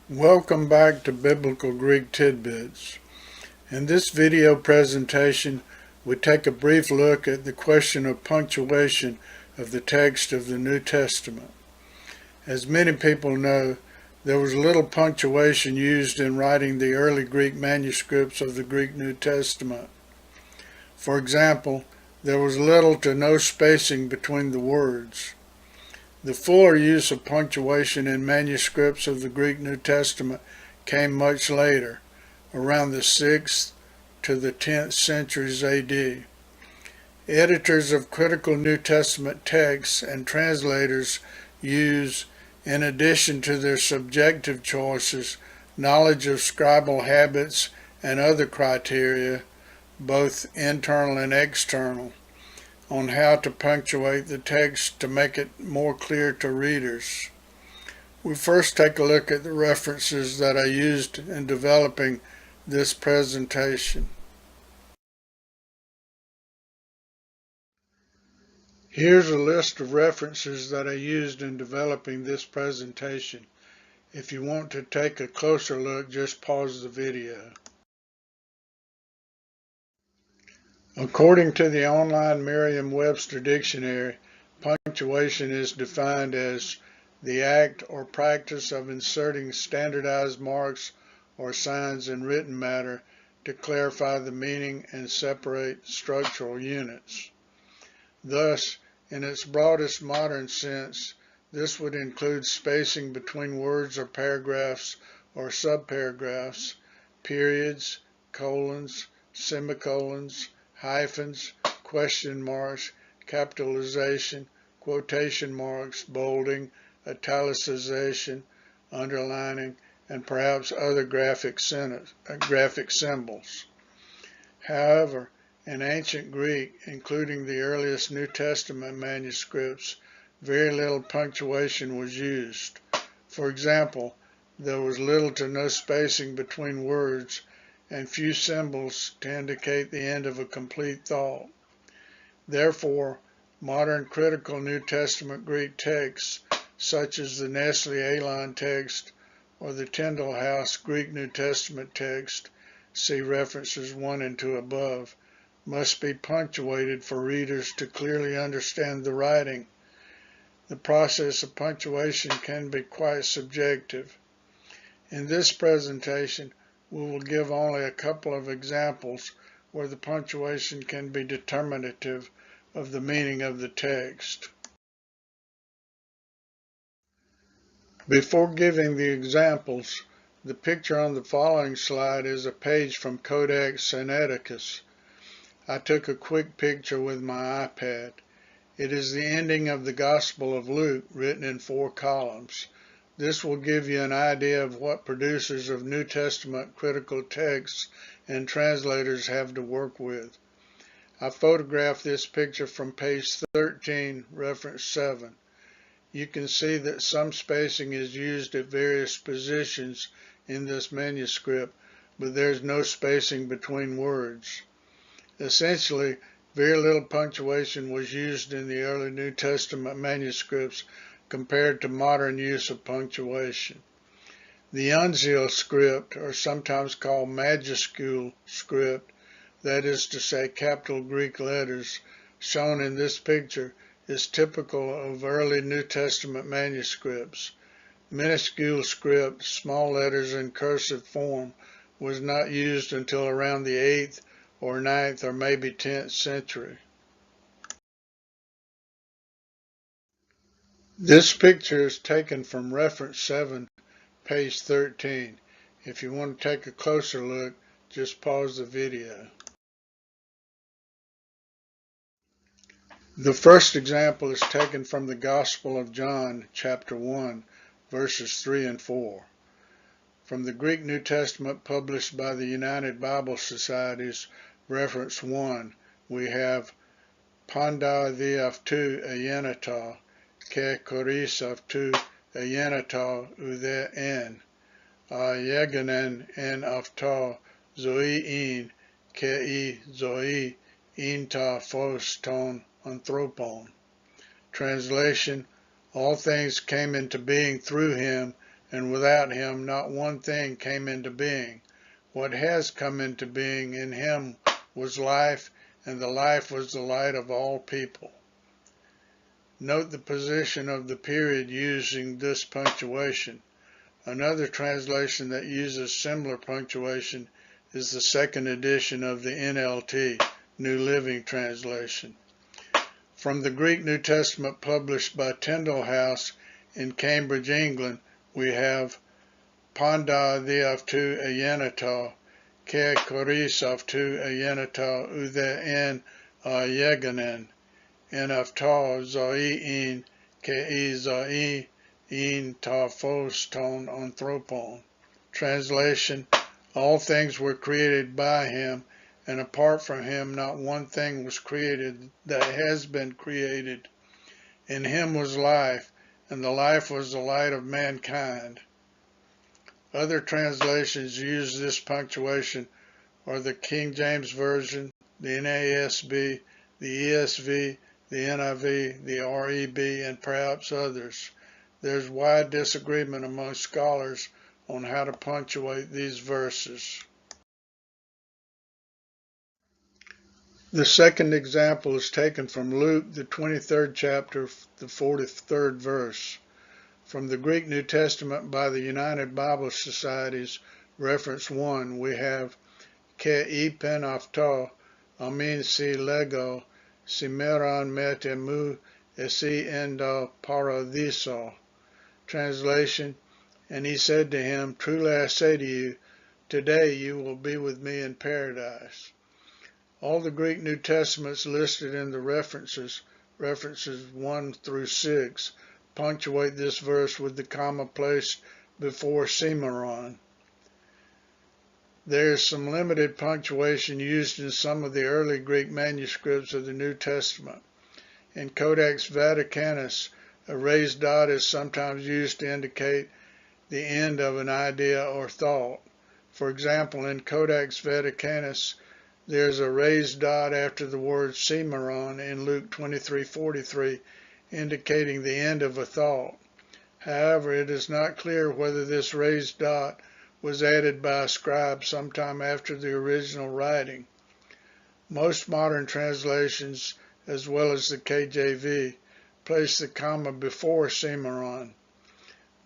Welcome back to Biblical Greek Tidbits. In this video presentation, we take a brief look at the question of punctuation of the text of the New Testament. As many people know, there was little punctuation used in writing the early Greek manuscripts of the Greek New Testament. For example, there was little to no spacing between the words. The fuller use of punctuation in manuscripts of the Greek New Testament came much later, around the 6th to the 10th centuries AD. Editors of critical New Testament texts and translators use, in addition to their subjective choices, knowledge of scribal habits and other criteria, both internal and external, on how to punctuate the text to make it more clear to readers. We first take a look at the references that I used in developing this presentation. Here's a list of references that I used in developing this presentation. If you want to take a closer look, just pause the video. According to the online Merriam-Webster dictionary, punctuation is defined as the act or practice of inserting standardized marks or signs in written matter to clarify the meaning and separate structural units. Thus, in its broadest modern sense, this would include spacing between words or paragraphs or subparagraphs, periods, colons, semicolons, hyphens, question marks, capitalization, quotation marks, bolding, italicization, underlining, and perhaps other graphic symbols. However, in ancient Greek, including the earliest New Testament manuscripts, very little punctuation was used. For example, there was little to no spacing between words and few symbols to indicate the end of a complete thought. Therefore, modern critical New Testament Greek texts, such as the Nestle Aland text or the Tyndale House Greek New Testament text, see references 1 and 2 above, must be punctuated for readers to clearly understand the writing. The process of punctuation can be quite subjective. In this presentation, we will give only a couple of examples where the punctuation can be determinative of the meaning of the text. Before giving the examples, the picture on the following slide is a page from Codex Sinaiticus. I took a quick picture with my iPad. It is the ending of the Gospel of Luke written in 4 columns. This will give you an idea of what producers of New Testament critical texts and translators have to work with. I photographed this picture from page 13, reference 7. You can see that some spacing is used at various positions in this manuscript, but there's no spacing between words. Essentially, very little punctuation was used in the early New Testament manuscripts compared to modern use of punctuation. The uncial script, or sometimes called majuscule script, that is to say capital Greek letters, shown in this picture, is typical of early New Testament manuscripts. Minuscule script, small letters in cursive form, was not used until around the 8th or 9th or maybe 10th century. This picture is taken from reference 7, page 13. If you want to take a closer look, just pause the video. The first example is taken from the Gospel of John, chapter 1, verses 3 and 4. From the Greek New Testament published by the United Bible Societies, reference 1, we have Panda diavtu eienata, ke koris avtu eienata ude en, yeganen en avta zoi in, ke I zoi in ta phos ton anthropon. Translation: all things came into being through him, and without him not one thing came into being. What has come into being in him was life, and the life was the light of all people. Note the position of the period using this punctuation. Another translation that uses similar punctuation is the second edition of the NLT, New Living Translation. From the Greek New Testament published by Tyndale House in Cambridge, England, we have Panda diavtu ayenato, ke korisavtu ayenato ude en yeganen, en avta zoi in ke I zoi in ta phos ton anthropon. Translation: all things were created by him, and apart from him not one thing was created that has been created. In him was life, and the life was the light of mankind. Other translations use this punctuation are the King James Version, the NASB, the ESV, the NIV, the REB, and perhaps others. There's wide disagreement among scholars on how to punctuate these verses. The second example is taken from Luke, the 23rd chapter, the 43rd verse. From the Greek New Testament by the United Bible Societies, reference 1, we have Ke ipen afto, amin si lego, simeran mete mu esi endo paradiso. Translation: and he said to him, truly I say to you, today you will be with me in paradise. All the Greek New Testaments listed in the references 1 through 6, punctuate this verse with the comma placed before Cimarron. There is some limited punctuation used in some of the early Greek manuscripts of the New Testament. In Codex Vaticanus, a raised dot is sometimes used to indicate the end of an idea or thought. For example, in Codex Vaticanus, there is a raised dot after the word Cimarron in Luke 23:43, indicating the end of a thought. However, it is not clear whether this raised dot was added by a scribe sometime after the original writing. Most modern translations, as well as the KJV, place the comma before Cimarron,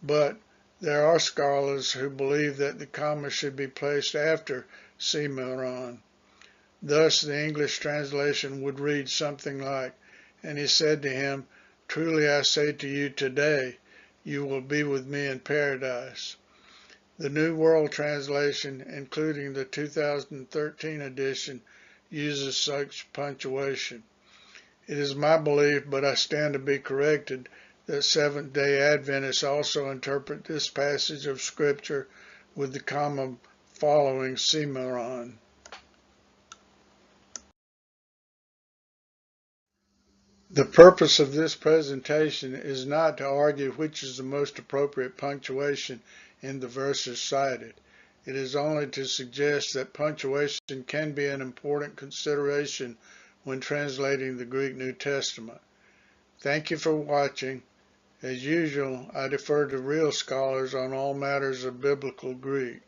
but there are scholars who believe that the comma should be placed after Cimarron. Thus, the English translation would read something like, and he said to him, truly I say to you, today you will be with me in paradise. The New World Translation, including the 2013 edition, uses such punctuation. It is my belief, but I stand to be corrected, that Seventh-day Adventists also interpret this passage of Scripture with the comma following Cimarron. The purpose of this presentation is not to argue which is the most appropriate punctuation in the verses cited. It is only to suggest that punctuation can be an important consideration when translating the Greek New Testament. Thank you for watching. As usual, I defer to real scholars on all matters of biblical Greek.